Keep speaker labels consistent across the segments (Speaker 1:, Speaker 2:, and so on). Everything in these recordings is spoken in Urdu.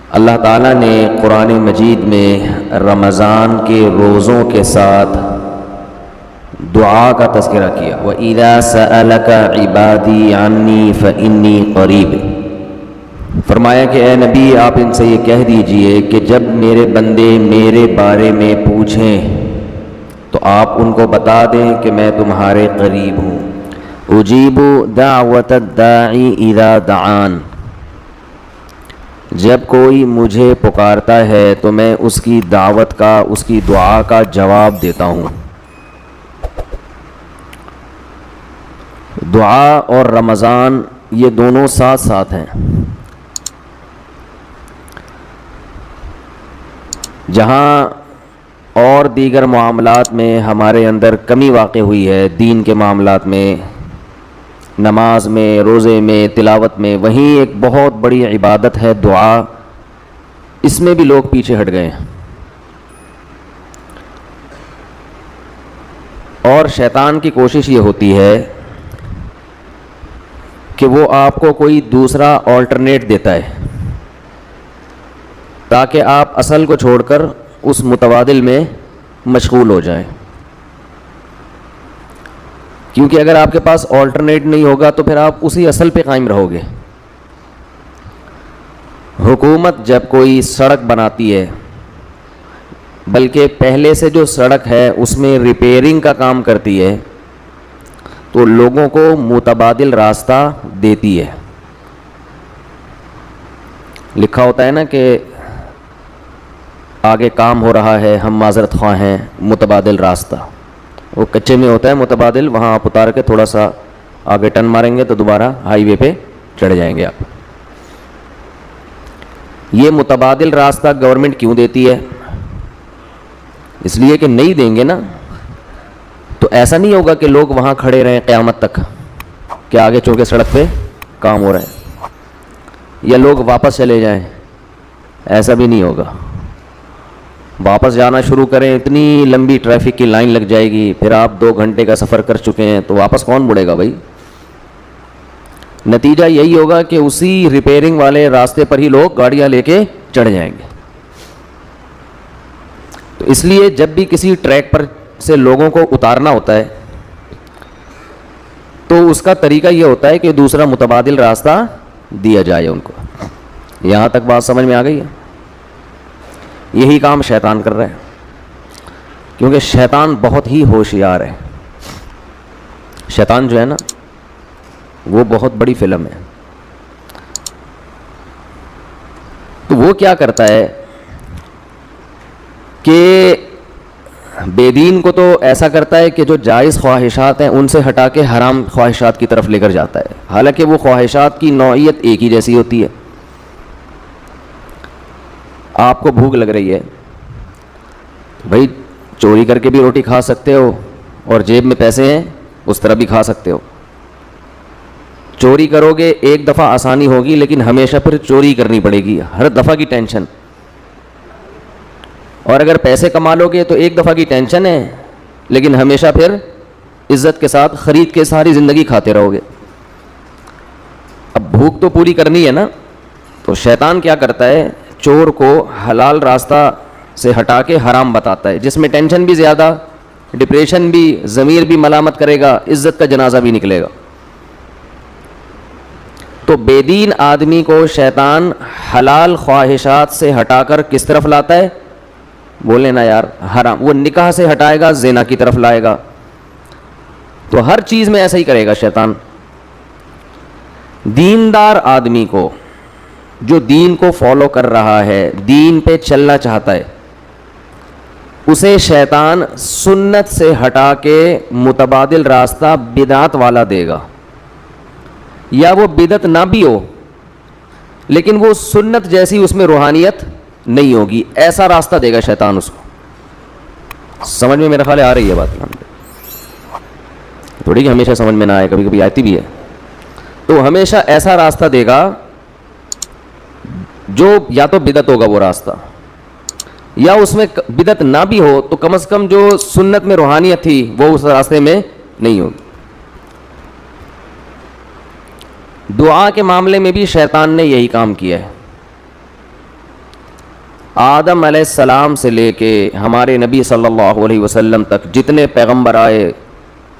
Speaker 1: اللہ تعالیٰ نے قرآن مجید میں رمضان کے روزوں کے ساتھ دعا کا تذکرہ کیا. وَإِذَا سَأَلَكَ عِبَادِي عَنِّي فَإِنِّي قَرِيبٌ. فرمایا کہ اے نبی آپ ان سے یہ کہہ دیجئے کہ جب میرے بندے میرے بارے میں پوچھیں تو آپ ان کو بتا دیں کہ میں تمہارے قریب ہوں. اجیب دعوت الداعی اذا دعان. جب کوئی مجھے پکارتا ہے تو میں اس کی دعوت کا، اس کی دعا کا جواب دیتا ہوں. دعا اور رمضان یہ دونوں ساتھ ساتھ ہیں. جہاں اور دیگر معاملات میں ہمارے اندر کمی واقع ہوئی ہے، دین کے معاملات میں، نماز میں، روزے میں، تلاوت میں، وہیں ایک بہت بڑی عبادت ہے دعا. اس میں بھی لوگ پیچھے ہٹ گئے ہیں. اور شیطان کی کوشش یہ ہوتی ہے کہ وہ آپ کو کوئی دوسرا آلٹرنیٹ دیتا ہے تاکہ آپ اصل کو چھوڑ کر اس متبادل میں مشغول ہو جائیں. کیونکہ اگر آپ کے پاس آلٹرنیٹ نہیں ہوگا تو پھر آپ اسی اصل پہ قائم رہو گے. حکومت جب کوئی سڑک بناتی ہے، بلکہ پہلے سے جو سڑک ہے اس میں ریپیئرنگ کا کام کرتی ہے، تو لوگوں کو متبادل راستہ دیتی ہے. لکھا ہوتا ہے نا کہ آگے کام ہو رہا ہے، ہم معذرت خواہ ہیں، متبادل راستہ. وہ کچے میں ہوتا ہے متبادل، وہاں آپ اتار کے تھوڑا سا آگے ٹرن ماریں گے تو دوبارہ ہائی وے پہ چڑھ جائیں گے آپ. یہ متبادل راستہ گورنمنٹ کیوں دیتی ہے؟ اس لیے کہ نہیں دیں گے نا تو ایسا نہیں ہوگا کہ لوگ وہاں کھڑے رہیں قیامت تک کہ آگے چونکہ سڑک پہ کام ہو رہا ہے، یا لوگ واپس چلے جائیں. ایسا بھی نہیں ہوگا. واپس جانا شروع کریں، اتنی لمبی ٹریفک کی لائن لگ جائے گی، پھر آپ 2 گھنٹے کا سفر کر چکے ہیں تو واپس کون مڑے گا بھائی؟ نتیجہ یہی ہوگا کہ اسی ریپیئرنگ والے راستے پر ہی لوگ گاڑیاں لے کے چڑھ جائیں گے. تو اس لیے جب بھی کسی ٹریک پر سے لوگوں کو اتارنا ہوتا ہے تو اس کا طریقہ یہ ہوتا ہے کہ دوسرا متبادل راستہ دیا جائے ان کو. یہاں تک بات سمجھ میں آ گئی ہے؟ یہی کام شیطان کر رہا ہے، کیونکہ شیطان بہت ہی ہوشیار ہے. شیطان جو ہے نا وہ بہت بڑی فلم ہے. تو وہ کیا کرتا ہے کہ بے دین کو تو ایسا کرتا ہے کہ جو جائز خواہشات ہیں ان سے ہٹا کے حرام خواہشات کی طرف لے کر جاتا ہے، حالانکہ وہ خواہشات کی نوعیت ایک ہی جیسی ہوتی ہے. آپ کو بھوک لگ رہی ہے، بھائی چوری کر کے بھی روٹی کھا سکتے ہو اور جیب میں پیسے ہیں اس طرح بھی کھا سکتے ہو. چوری کرو گے ایک دفعہ آسانی ہوگی، لیکن ہمیشہ پھر چوری کرنی پڑے گی، ہر دفعہ کی ٹینشن. اور اگر پیسے کما لو گے تو ایک دفعہ کی ٹینشن ہے، لیکن ہمیشہ پھر عزت کے ساتھ خرید کے ساری زندگی کھاتے رہو گے. اب بھوک تو پوری کرنی ہے نا. تو شیطان کیا کرتا ہے، چور کو حلال راستہ سے ہٹا کے حرام بتاتا ہے، جس میں ٹینشن بھی زیادہ، ڈپریشن بھی، ضمیر بھی ملامت کرے گا، عزت کا جنازہ بھی نکلے گا. تو بے دین آدمی کو شیطان حلال خواہشات سے ہٹا کر کس طرف لاتا ہے؟ بولے نا یار، حرام. وہ نکاح سے ہٹائے گا، زنا کی طرف لائے گا. تو ہر چیز میں ایسا ہی کرے گا شیطان. دیندار آدمی کو، جو دین کو فالو کر رہا ہے، دین پہ چلنا چاہتا ہے، اسے شیطان سنت سے ہٹا کے متبادل راستہ بدعت والا دے گا. یا وہ بدعت نہ بھی ہو لیکن وہ سنت جیسی اس میں روحانیت نہیں ہوگی، ایسا راستہ دے گا شیطان اس کو. سمجھ میں میرا خیال آ رہی ہے بات؟ تھوڑی کہ ہمیشہ سمجھ میں نہ آئے، کبھی کبھی آتی بھی ہے. تو ہمیشہ ایسا راستہ دے گا جو یا تو بدعت ہوگا وہ راستہ، یا اس میں بدعت نہ بھی ہو تو کم از کم جو سنت میں روحانیت تھی وہ اس راستے میں نہیں ہوگی. دعا کے معاملے میں بھی شیطان نے یہی کام کیا ہے. آدم علیہ السلام سے لے کے ہمارے نبی صلی اللہ علیہ وسلم تک جتنے پیغمبر آئے،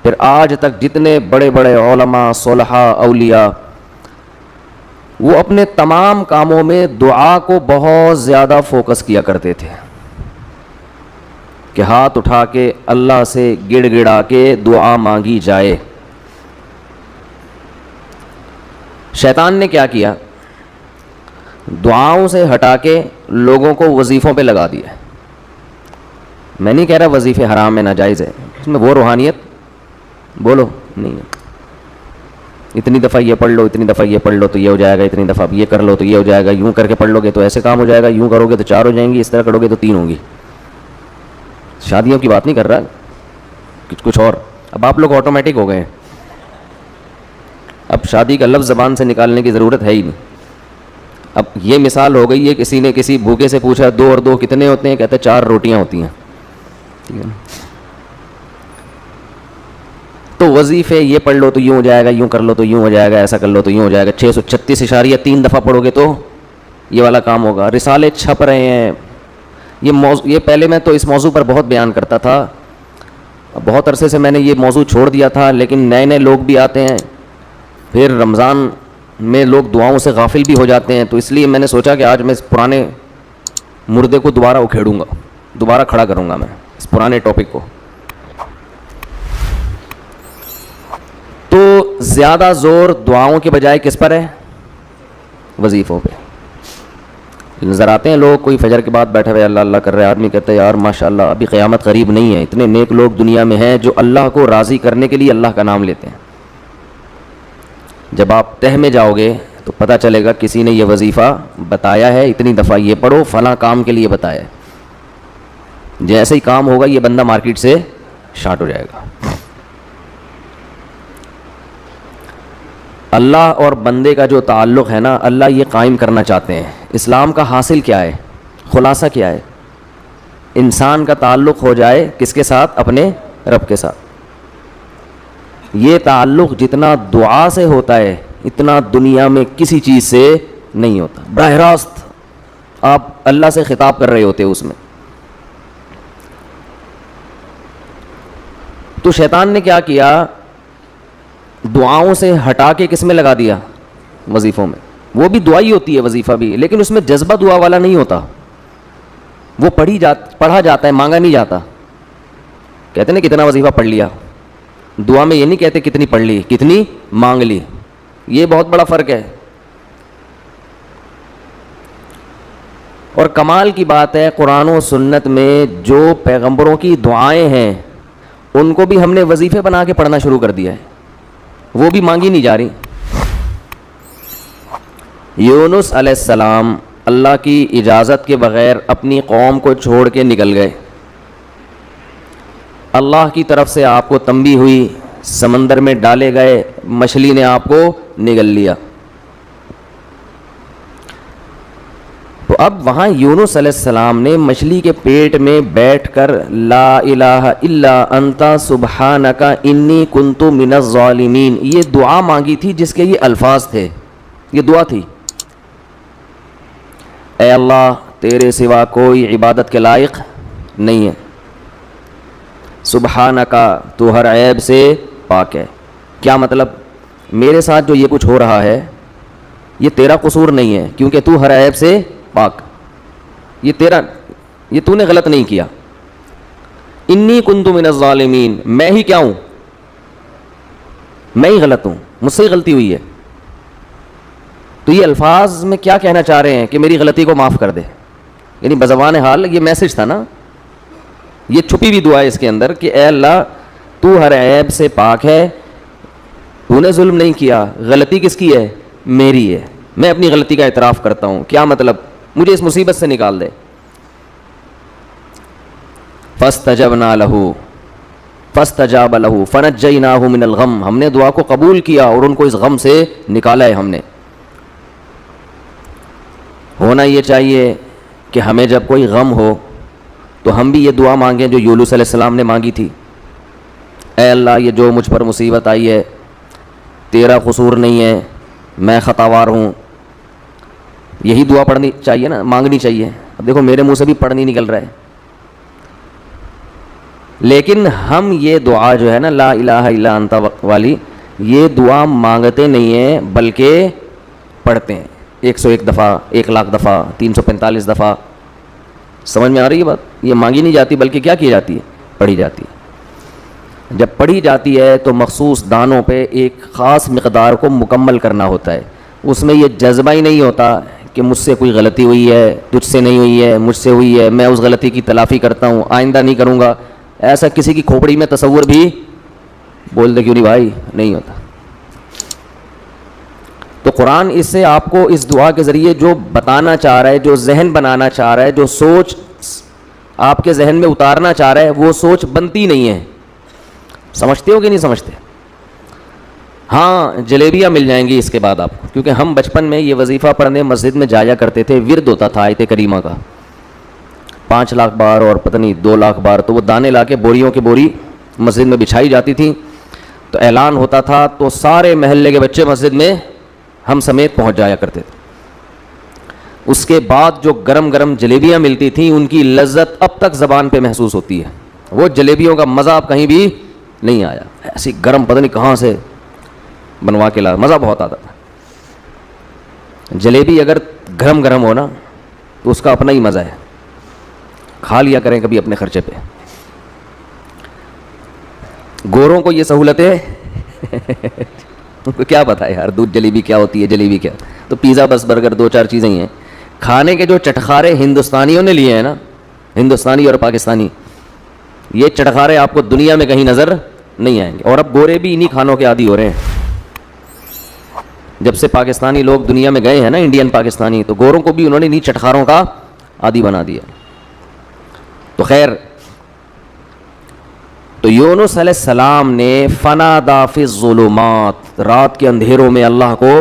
Speaker 1: پھر آج تک جتنے بڑے بڑے علماء، صلحاء، اولیاء، وہ اپنے تمام کاموں میں دعا کو بہت زیادہ فوکس کیا کرتے تھے کہ ہاتھ اٹھا کے اللہ سے گڑ گڑا کے دعا مانگی جائے۔ شیطان نے کیا کیا؟ دعاؤں سے ہٹا کے لوگوں کو وظیفوں پہ لگا دیا۔ میں نہیں کہہ رہا وظیفے حرام ہے، ناجائز ہے، اس میں وہ روحانیت بولو نہیں ہے۔ اتنی دفعہ یہ پڑھ لو، اتنی دفعہ یہ پڑھ لو تو یہ ہو جائے گا، اتنی دفعہ یہ کر لو تو یہ ہو جائے گا، یوں کر کے پڑھ لو گے تو ایسے کام ہو جائے گا، یوں کرو گے تو 4 ہو جائیں گی، اس طرح کرو گے تو 3 ہوں گی۔ شادیوں کی بات نہیں کر رہا، کچھ اور۔ اب آپ لوگ آٹومیٹک ہو گئے ہیں، اب شادی کا لفظ زبان سے نکالنے کی ضرورت ہے ہی نہیں۔ اب یہ مثال ہو گئی ہے، کسی نے کسی بھوکے سے پوچھا 2 اور 2 کتنے ہوتے ہیں؟ کہتے 4 روٹیاں ہوتی ہیں، ٹھیک ہے نا؟ تو وظیفے یہ پڑھ لو تو یوں ہو جائے گا، یوں کر لو تو یوں ہو جائے گا، ایسا کر لو تو یوں ہو جائے گا، 636.3 دفعہ پڑھو گے تو یہ والا کام ہوگا۔ رسالے چھپ رہے ہیں، یہ پہلے میں تو اس موضوع پر بہت بیان کرتا تھا، بہت عرصے سے میں نے یہ موضوع چھوڑ دیا تھا، لیکن نئے نئے لوگ بھی آتے ہیں، پھر رمضان میں لوگ دعاؤں سے غافل بھی ہو جاتے ہیں، تو اس لیے میں نے سوچا کہ آج میں اس پرانے مردے کو دوبارہ اکھیڑوں گا، دوبارہ کھڑا کروں گا میں اس پرانے ٹاپک کو۔ تو زیادہ زور دعاؤں کے بجائے کس پر ہے؟ وظیفوں پہ۔ نظر آتے ہیں لوگ، کوئی فجر کے بعد بیٹھے ہوئے اللہ اللہ کر رہے، آدمی کہتے ہیں یار ماشاءاللہ ابھی قیامت قریب نہیں ہے، اتنے نیک لوگ دنیا میں ہیں جو اللہ کو راضی کرنے کے لیے اللہ کا نام لیتے ہیں۔ جب آپ تہ میں جاؤ گے تو پتہ چلے گا کسی نے یہ وظیفہ بتایا ہے، اتنی دفعہ یہ پڑھو، فلاں کام کے لیے بتایا ہے۔ جیسے ہی کام ہوگا یہ بندہ مارکیٹ سے شارٹ ہو جائے گا۔ اللہ اور بندے کا جو تعلق ہے نا، اللہ یہ قائم کرنا چاہتے ہیں۔ اسلام کا حاصل کیا ہے؟ خلاصہ کیا ہے؟ انسان کا تعلق ہو جائے کس کے ساتھ؟ اپنے رب کے ساتھ۔ یہ تعلق جتنا دعا سے ہوتا ہے اتنا دنیا میں کسی چیز سے نہیں ہوتا۔ براہ راست آپ اللہ سے خطاب کر رہے ہوتے اس میں۔ تو شیطان نے کیا کیا؟ دعاؤں سے ہٹا کے کس میں لگا دیا؟ وظیفوں میں۔ وہ بھی دعا ہی ہوتی ہے وظیفہ بھی، لیکن اس میں جذبہ دعا والا نہیں ہوتا، وہ پڑھا جاتا ہے، مانگا نہیں جاتا۔ کہتے ہیں کتنا وظیفہ پڑھ لیا، دعا میں یہ نہیں کہتے کتنی پڑھ لی، کتنی مانگ لی، یہ بہت بڑا فرق ہے۔ اور کمال کی بات ہے قرآن و سنت میں جو پیغمبروں کی دعائیں ہیں ان کو بھی ہم نے وظیفے بنا کے پڑھنا شروع کر دیا ہے، وہ بھی مانگی نہیں جا رہی۔ یونس علیہ السلام اللہ کی اجازت کے بغیر اپنی قوم کو چھوڑ کے نکل گئے، اللہ کی طرف سے آپ کو تنبیہ ہوئی، سمندر میں ڈالے گئے، مچھلی نے آپ کو نگل لیا۔ تو اب وہاں یونس علیہ السلام نے مچھلی کے پیٹ میں بیٹھ کر لا الہ الا انت سبحانک انی کنت من الظالمین یہ دعا مانگی تھی، جس کے یہ الفاظ تھے، یہ دعا تھی، اے اللہ تیرے سوا کوئی عبادت کے لائق نہیں ہے، سبحانکا تو ہر عیب سے پاک ہے۔ کیا مطلب؟ میرے ساتھ جو یہ کچھ ہو رہا ہے یہ تیرا قصور نہیں ہے، کیونکہ تو ہر عیب سے پاک، یہ تو نے غلط نہیں کیا۔ انی کنت من الظالمین، میں ہی کیا ہوں؟ میں ہی غلط ہوں، مجھ سے ہی غلطی ہوئی ہے۔ تو یہ الفاظ میں کیا کہنا چاہ رہے ہیں کہ میری غلطی کو معاف کر دے، یعنی بزبان حال یہ میسج تھا نا، یہ چھپی ہوئی دعا ہے اس کے اندر کہ اے اللہ تو ہر عیب سے پاک ہے، تو نے ظلم نہیں کیا، غلطی کس کی ہے؟ میری ہے، میں اپنی غلطی کا اعتراف کرتا ہوں۔ کیا مطلب؟ مجھے اس مصیبت سے نکال دے۔ فاستجبنا له فاستجاب له فنجیناہ من الغم، ہم نے دعا کو قبول کیا اور ان کو اس غم سے نکالا ہے ہم نے۔ ہونا یہ چاہیے کہ ہمیں جب کوئی غم ہو تو ہم بھی یہ دعا مانگیں جو یونس علیہ السلام نے مانگی تھی، اے اللہ یہ جو مجھ پر مصیبت آئی ہے تیرا قصور نہیں ہے، میں خطاوار ہوں۔ یہی دعا پڑھنی چاہیے نا، مانگنی چاہیے۔ اب دیکھو میرے منہ سے بھی پڑھ نہیں نکل رہا ہے، لیکن ہم یہ دعا جو ہے نا لا الہ الا انت والی، یہ دعا مانگتے نہیں ہیں بلکہ پڑھتے ہیں 101 دفعہ، 1,00,000 دفعہ، 345 دفعہ. سمجھ میں آ رہی ہے بات؟ یہ مانگی نہیں جاتی بلکہ کیا کی جاتی ہے؟ پڑھی جاتی ہے. جب پڑھی جاتی ہے تو مخصوص دانوں پہ ایک خاص مقدار کو مکمل کرنا ہوتا ہے. اس میں یہ جذبہ ہی نہیں ہوتا کہ مجھ سے کوئی غلطی ہوئی ہے، تجھ سے نہیں ہوئی ہے، مجھ سے ہوئی ہے، میں اس غلطی کی تلافی کرتا ہوں، آئندہ نہیں کروں گا. ایسا کسی کی کھوپڑی میں تصور بھی بول دے کیوں نہیں بھائی، نہیں ہوتا. تو قرآن اس سے آپ کو اس دعا کے ذریعے جو بتانا چاہ رہا ہے، جو ذہن بنانا چاہ رہا ہے، جو سوچ آپ کے ذہن میں اتارنا چاہ رہا ہے، وہ سوچ بنتی نہیں ہے. سمجھتے ہو کہ نہیں سمجھتے؟ ہاں جلیبیاں مل جائیں گی اس کے بعد آپ کو، کیونکہ ہم بچپن میں یہ وظیفہ پڑھنے مسجد میں جایا کرتے تھے، ورد ہوتا تھا آیت کریمہ کا 5 لاکھ بار اور پتہ نہیں 2 لاکھ بار. تو وہ دانے لا کے بوریوں کی بوری مسجد میں بچھائی جاتی تھی، تو اعلان ہوتا تھا تو سارے محلے کے بچے مسجد میں ہم سمیت پہنچ جایا کرتے تھے. اس کے بعد جو گرم گرم جلیبیاں ملتی تھیں ان کی لذت اب تک زبان پہ محسوس ہوتی ہے. وہ جلیبیوں کا مزہ اب کہیں بھی نہیں آیا. ایسی گرم پتہ نہیں کہاں سے بنوا کے لا، مزہ بہت آتا تھا. جلیبی اگر گرم گرم ہو نا تو اس کا اپنا ہی مزہ ہے. کھا لیا کریں کبھی اپنے خرچے پہ. گوروں کو یہ سہولتیں ان کو کیا پتا ہے یار دودھ جلیبی کیا ہوتی ہے، جلیبی کیا. تو پیزا بس برگر 2-4 چیزیں ہی ہیں. کھانے کے جو چٹخارے ہندوستانیوں نے لیے ہیں نا، ہندوستانی اور پاکستانی، یہ چٹخارے آپ کو دنیا میں کہیں نظر نہیں آئیں گے. اور اب گورے بھی انہی کھانوں کے عادی ہو رہے ہیں. جب سے پاکستانی لوگ دنیا میں گئے ہیں نا، انڈین پاکستانی، تو گوروں کو بھی انہوں نے انہی چٹخاروں کا عادی بنا دیا. تو خیر، تو یونس علیہ السلام نے فنادا فی الظلمات، رات کے اندھیروں میں اللہ کو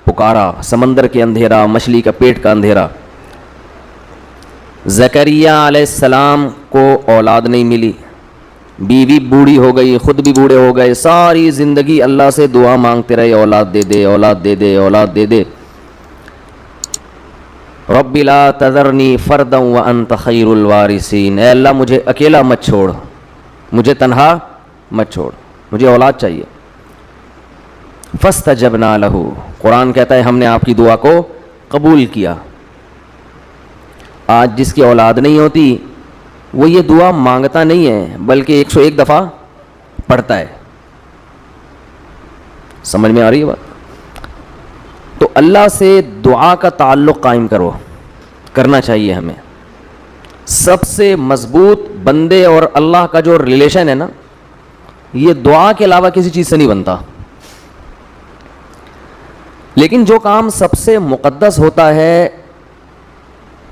Speaker 1: پکارا، سمندر کے اندھیرا، مچھلی کا پیٹ کا اندھیرا. زکریہ علیہ السلام کو اولاد نہیں ملی، بیوی بوڑھی ہو گئی، خود بھی بوڑھے ہو گئے، ساری زندگی اللہ سے دعا مانگتے رہے اولاد دے دے، اولاد دے دے، اولاد دے دے. رب لا تذرنی فردا وانت خیر الوارثین، اے اللہ مجھے اکیلا مت چھوڑ، مجھے تنہا مت چھوڑ، مجھے اولاد چاہیے. فاستجبنا لہ، قرآن کہتا ہے ہم نے آپ کی دعا کو قبول کیا. آج جس کی اولاد نہیں ہوتی وہ یہ دعا مانگتا نہیں ہے بلکہ 101 دفعہ پڑھتا ہے. سمجھ میں آ رہی ہے بات؟ تو اللہ سے دعا کا تعلق قائم کرنا چاہیے ہمیں. سب سے مضبوط بندے اور اللہ کا جو ریلیشن ہے نا، یہ دعا کے علاوہ کسی چیز سے نہیں بنتا. لیکن جو کام سب سے مقدس ہوتا ہے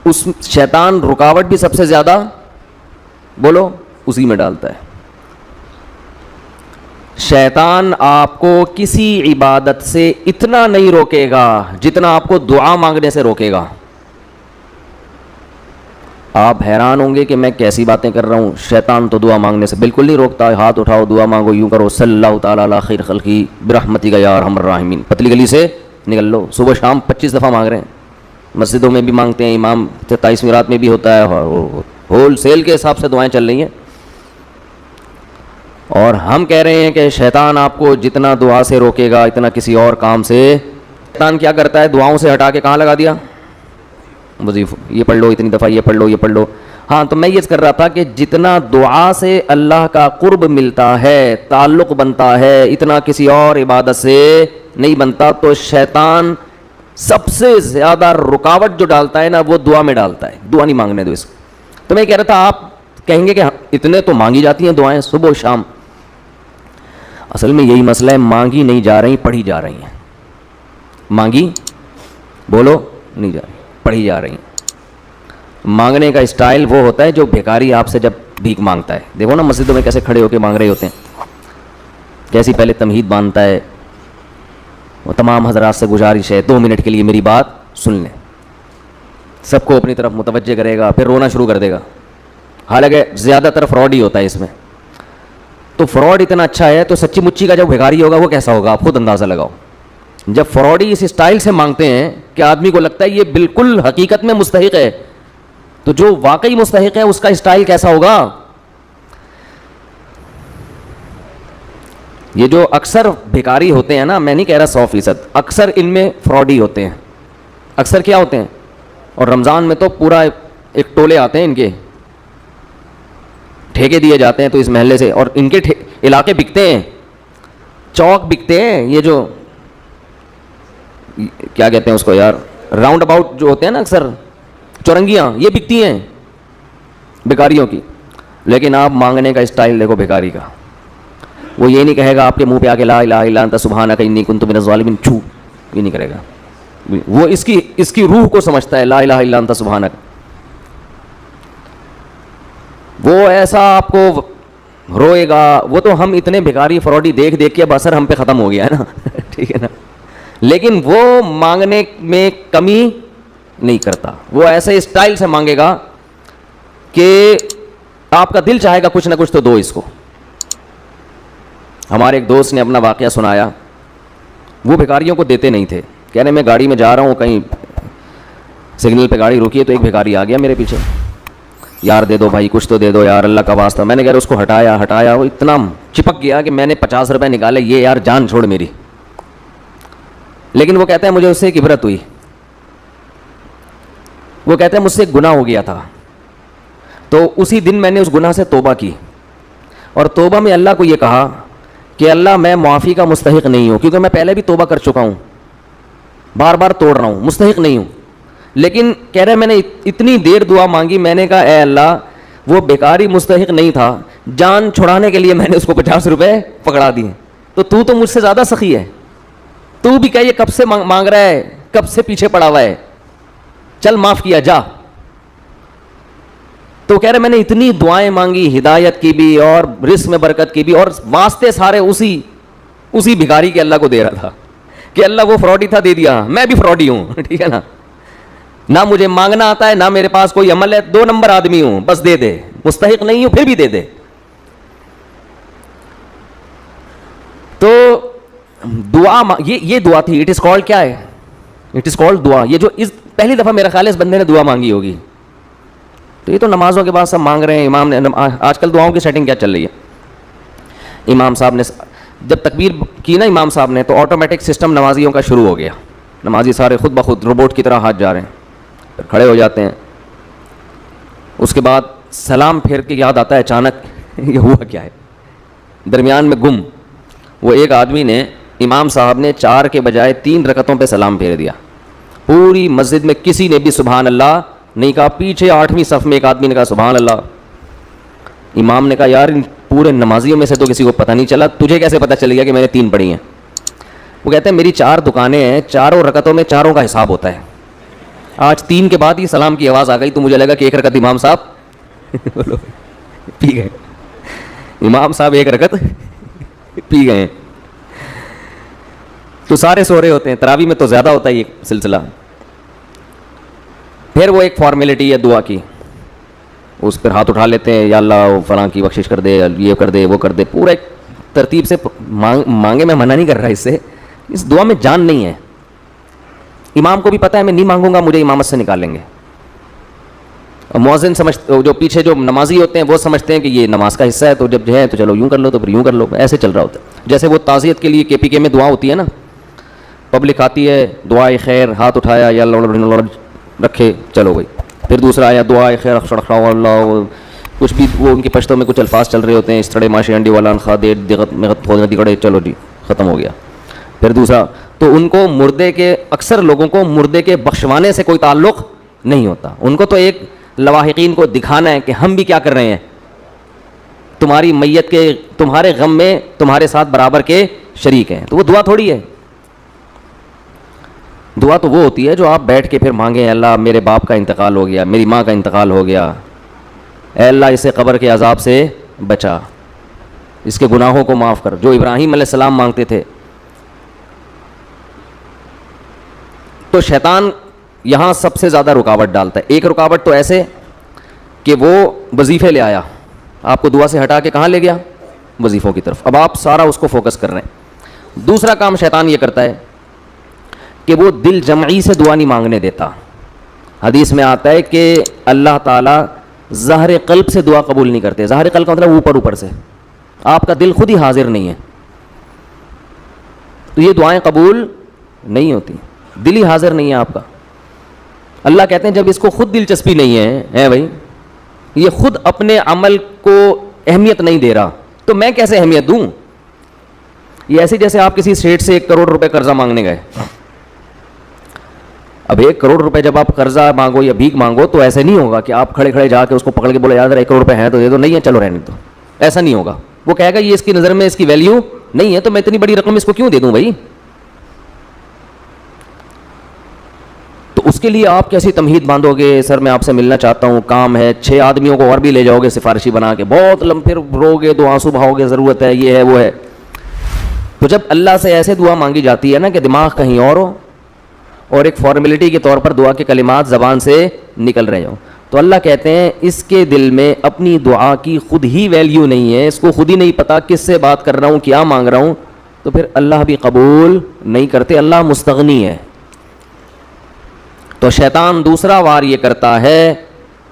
Speaker 1: اس شیطان رکاوٹ بھی سب سے زیادہ بولو اسی میں ڈالتا ہے. شیطان آپ کو کسی عبادت سے اتنا نہیں روکے گا جتنا آپ کو دعا مانگنے سے روکے گا. آپ حیران ہوں گے کہ میں کیسی باتیں کر رہا ہوں. شیطان تو دعا مانگنے سے بالکل نہیں روکتا. ہاتھ اٹھاؤ، دعا مانگو، یوں کرو، صلی اللہ تعالیٰ علی خیر خلقی برحمتک یا ارحم الراحمین، پتلی گلی سے نکل لو. صبح شام 25 دفعہ مانگ رہے ہیں. مسجدوں میں بھی مانگتے ہیں، امام 23ویں رات میں بھی ہوتا ہے، ہول سیل کے حساب سے دعائیں چل رہی ہیں. اور ہم کہہ رہے ہیں کہ شیطان آپ کو جتنا دعا سے روکے گا اتنا کسی اور کام سے. شیطان کیا کرتا ہے؟ دعاؤں سے ہٹا کے کہاں لگا دیا؟ وظیفہ، یہ پڑھ لو اتنی دفعہ، یہ پڑھ لو، یہ پڑھ لو. ہاں تو میں یہ کر رہا تھا کہ جتنا دعا سے اللہ کا قرب ملتا ہے، تعلق بنتا ہے، اتنا کسی اور عبادت سے نہیں بنتا. تو شیطان سب سے زیادہ رکاوٹ جو ڈالتا ہے نا وہ دعا میں ڈالتا ہے. دعا نہیں مانگنے دو اس کو. تو میں کہہ رہا تھا آپ کہیں گے کہ اتنے تو مانگی جاتی ہیں دعائیں صبح و شام. اصل میں یہی مسئلہ ہے، مانگی نہیں جا رہی، پڑھی جا رہی ہیں. مانگی بولو نہیں جا رہی، پڑھی جا رہی ہیں. مانگنے کا اسٹائل وہ ہوتا ہے جو بھیکاری آپ سے جب بھیک مانگتا ہے. دیکھو نا مسجدوں میں کیسے کھڑے ہو کے مانگ رہے ہوتے ہیں، کیسی پہلے تمہید باندھتا ہے. وہ تمام حضرات سے گزارش ہے 2 منٹ کے لیے میری بات سن لیں. سب کو اپنی طرف متوجہ کرے گا، پھر رونا شروع کر دے گا. حالانکہ زیادہ تر فراڈ ہی ہوتا ہے اس میں. تو فراڈ اتنا اچھا ہے تو سچی مچی کا جو بھیکاری ہوگا وہ کیسا ہوگا آپ خود اندازہ لگاؤ. جب فراڈی اس اسٹائل سے مانگتے ہیں کہ آدمی کو لگتا ہے یہ بالکل حقیقت میں مستحق ہے تو جو واقعی مستحق ہے اس کا اسٹائل کیسا ہوگا؟ یہ جو اکثر بھکاری ہوتے ہیں نا، میں نہیں کہہ رہا 100%، اکثر ان میں فراڈی ہوتے ہیں. اکثر کیا ہوتے ہیں؟ اور رمضان میں تو پورا ایک ٹولے آتے ہیں ان کے، ٹھیکے دیے جاتے ہیں تو اس محلے سے، اور ان کے علاقے بکتے ہیں، چوک بکتے ہیں. یہ جو کیا کہتے ہیں اس کو یار، راؤنڈ اباؤٹ جو ہوتے ہیں نا اکثر، چورنگیاں، یہ بکتی ہیں بھکاریوں کی. لیکن آپ مانگنے کا اسٹائل دیکھو بھکاری کا، وہ یہ نہیں کہے گا آپ کے منہ پہ آ کے لا الہ الا انت سبحانک انی کنت من الظالمین، چھو، یہ نہیں کرے گا. وہ اس کی روح کو سمجھتا ہے، لا الہ الا انت سبحانک. وہ ایسا آپ کو روئے گا. وہ تو ہم اتنے بھکاری فراڈی دیکھ دیکھ کے اب اثر ہم پہ ختم ہو گیا ہے نا ٹھیک ہے نا. لیکن وہ مانگنے میں کمی نہیں کرتا، وہ ایسے اسٹائل سے مانگے گا کہ آپ کا دل چاہے گا کچھ نہ کچھ تو دو اس کو. ہمارے ایک دوست نے اپنا واقعہ سنایا. وہ بھکاریوں کو دیتے نہیں تھے. کہہ رہے میں گاڑی میں جا رہا ہوں، کہیں سگنل پہ گاڑی روکی ہے تو ایک بھکاری آ گیا میرے پیچھے، یار دے دو بھائی، کچھ تو دے دو یار، اللہ کا واسطہ. میں نے کہا اس کو ہٹایا، وہ اتنا چپک گیا کہ میں نے 50 روپے نکالے، یہ یار جان چھوڑ میری. لیکن وہ کہتا ہے مجھے اس سے ایک عبرت ہوئی. وہ کہتا ہے مجھ سے ایک گناہ ہو گیا تھا، تو اسی دن میں نے اس گناہ سے توبہ کی، اور توبہ میں اللہ کو یہ کہا کہ اللہ میں معافی کا مستحق نہیں ہوں، کیونکہ میں پہلے بھی توبہ کر چکا ہوں، بار بار توڑ رہا ہوں، مستحق نہیں ہوں. لیکن کہہ رہے میں نے اتنی دیر دعا مانگی، میں نے کہا اے اللہ وہ بیکاری مستحق نہیں تھا، جان چھڑانے کے لیے میں نے اس کو 50 روپے پکڑا دیے. تو مجھ سے زیادہ سخی ہے، تو بھی کہہ یہ کب سے مانگ رہا ہے، کب سے پیچھے پڑا ہوا ہے، چل معاف کیا جا. تو کہہ رہے میں نے اتنی دعائیں مانگی، ہدایت کی بھی اور رزق میں برکت کی بھی، اور واسطے سارے اسی بھکاری کے اللہ کو دے رہا تھا کہ اللہ وہ فراڈی تھا، دے دیا، میں بھی فراڈی ہوں ٹھیک ہے نا. نہ مجھے مانگنا آتا ہے، نہ میرے پاس کوئی عمل ہے، 2 نمبر آدمی ہوں، بس دے دے، مستحق نہیں ہوں پھر بھی دے دے. تو دعا یہ دعا تھی. اٹ از کالڈ کیا ہے؟ اٹ از کالڈ دعا. یہ جو پہلی دفعہ میرا خیال ہے اس بندے نے دعا مانگی ہوگی. تو یہ تو نمازوں کے بعد سب مانگ رہے ہیں. امام نے آج کل دعاؤں کی سیٹنگ کیا چل رہی ہے، امام صاحب نے جب تکبیر کی نا امام صاحب نے، تو آٹومیٹک سسٹم نمازیوں کا شروع ہو گیا. نمازی سارے خود بخود روبوٹ کی طرح ہاتھ جا رہے ہیں، پھر کھڑے ہو جاتے ہیں. اس کے بعد سلام پھیر کے یاد آتا ہے اچانک یہ ہوا کیا ہے، درمیان میں گم. وہ ایک آدمی نے، امام صاحب نے 4 کے بجائے 3 رکعتوں پہ سلام پھیر دیا. پوری مسجد میں کسی نے بھی سبحان اللہ نہیں کہا. پیچھے 8ویں صف میں ایک آدمی نے کہا سبحان اللہ. امام نے کہا یار پورے نمازیوں میں سے تو کسی کو پتہ نہیں چلا، تجھے کیسے پتہ چل گیا کہ میں نے 3 پڑھی ہیں؟ وہ کہتے ہیں میری 4 دکانیں ہیں، 4 رکعتوں میں 4 کا حساب ہوتا ہے. آج 3 کے بعد ہی سلام کی آواز آ گئی تو مجھے لگا کہ 1 رکعت امام صاحب پی گئے. امام صاحب 1 رکعت پی گئے. تو سارے سو رہے ہوتے ہیں. تراویح میں تو زیادہ ہوتا ہے یہ سلسلہ. پھر وہ ایک فارمیلٹی ہے دعا کی، اس پر ہاتھ اٹھا لیتے ہیں، یا اللہ فلاں کی بخشش کر دے، یہ کر دے، وہ کر دے. پورا ایک ترتیب سے مانگے. میں منع نہیں کر رہا اس سے، اس دعا میں جان نہیں ہے. امام کو بھی پتہ ہے میں نہیں مانگوں گا مجھے امامت سے نکال لیں گے. مؤذن جو پیچھے جو نمازی ہوتے ہیں وہ سمجھتے ہیں کہ یہ نماز کا حصہ ہے، تو جب جو ہے تو چلو یوں کر لو تو پھر یوں کر لو. ایسے چل رہا ہوتا ہے. جیسے وہ تعزیت کے لیے KPK میں دعا ہوتی ہے نا، پبلک آتی ہے دعائے خیر، ہاتھ اٹھایا یا اللہ رکھے، چلو بھائی. پھر دوسرا آیا دعائے خیر اللہ، کچھ بھی وہ ان کی پشتوں میں کچھ الفاظ چل رہے ہوتے ہیں، اس طرح ماشی انڈی والا خا دے دغت ہو دگڑے، چلو جی ختم ہو گیا. پھر دوسرا تو ان کو مردے کے، اکثر لوگوں کو مردے کے بخشوانے سے کوئی تعلق نہیں ہوتا. ان کو تو ایک لواحقین کو دکھانا ہے کہ ہم بھی کیا کر رہے ہیں، تمہاری میت کے، تمہارے غم میں تمہارے ساتھ برابر کے شریک ہیں. تو وہ دعا تھوڑی ہے. دعا تو وہ ہوتی ہے جو آپ بیٹھ کے پھر مانگیں، اللہ میرے باپ کا انتقال ہو گیا، میری ماں کا انتقال ہو گیا، اے اللہ اسے قبر کے عذاب سے بچا، اس کے گناہوں کو معاف کر، جو ابراہیم علیہ السلام مانگتے تھے. تو شیطان یہاں سب سے زیادہ رکاوٹ ڈالتا ہے. ایک رکاوٹ تو ایسے کہ وہ وظیفے لے آیا، آپ کو دعا سے ہٹا کے کہاں لے گیا؟ وظیفوں کی طرف. اب آپ سارا اس کو فوکس کر رہے ہیں. دوسرا کام شیطان یہ کرتا ہے کہ وہ دل جمعی سے دعا نہیں مانگنے دیتا. حدیث میں آتا ہے کہ اللہ تعالیٰ ظاہر قلب سے دعا قبول نہیں کرتے. ظاہر قلب کا مطلب اوپر اوپر سے, آپ کا دل خود ہی حاضر نہیں ہے, تو یہ دعائیں قبول نہیں ہوتی, دل ہی حاضر نہیں ہے آپ کا. اللہ کہتے ہیں جب اس کو خود دلچسپی نہیں ہے بھائی, یہ خود اپنے عمل کو اہمیت نہیں دے رہا, تو میں کیسے اہمیت دوں؟ یہ ایسے جیسے آپ کسی سیٹ سے 1 کروڑ روپے قرضہ مانگنے گئے. اب 1 کروڑ روپے جب آپ قرضہ مانگو یا بھیک مانگو تو ایسے نہیں ہوگا کہ آپ کھڑے کھڑے جا کے اس کو پکڑ کے بولے یار 1 کروڑ روپے ہیں تو دے دو, نہیں ہے چلو رہنے دو, ایسا نہیں ہوگا. وہ کہے گا یہ اس کی نظر میں اس کی ویلیو نہیں ہے, تو میں اتنی بڑی رقم اس کو کیوں دے دوں بھائی؟ تو اس کے لیے آپ کیسی تمہید باندھو گے, سر میں آپ سے ملنا چاہتا ہوں, کام ہے, 6 آدمیوں کو اور بھی لے جاؤ گے سفارشی بنا کے, بہت پھر رو گے تو آنسو بہاؤ گے, ضرورت ہے, یہ ہے وہ ہے. تو جب اللہ سے ایسے دعا مانگی جاتی ہے نا کہ دماغ کہیں اور ہو اور ایک فارمیلٹی کے طور پر دعا کے کلمات زبان سے نکل رہے ہوں, تو اللہ کہتے ہیں اس کے دل میں اپنی دعا کی خود ہی ویلیو نہیں ہے, اس کو خود ہی نہیں پتا کس سے بات کر رہا ہوں, کیا مانگ رہا ہوں, تو پھر اللہ بھی قبول نہیں کرتے, اللہ مستغنی ہے. تو شیطان دوسرا وار یہ کرتا ہے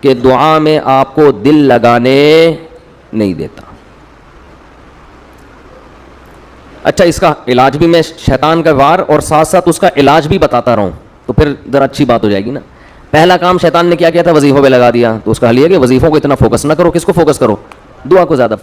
Speaker 1: کہ دعا میں آپ کو دل لگانے نہیں دیتا. اچھا, اس کا علاج بھی میں شیطان کا وار اور ساتھ ساتھ اس کا علاج بھی بتاتا رہوں تو پھر ذرا اچھی بات ہو جائے گی نا. پہلا کام شیطان نے کیا کیا تھا, وظیفوں پہ لگا دیا. تو اس کا حل یہ کہ وظیفوں کو اتنا فوکس نہ کرو, کس کو فوکس کرو؟ دعا کو زیادہ.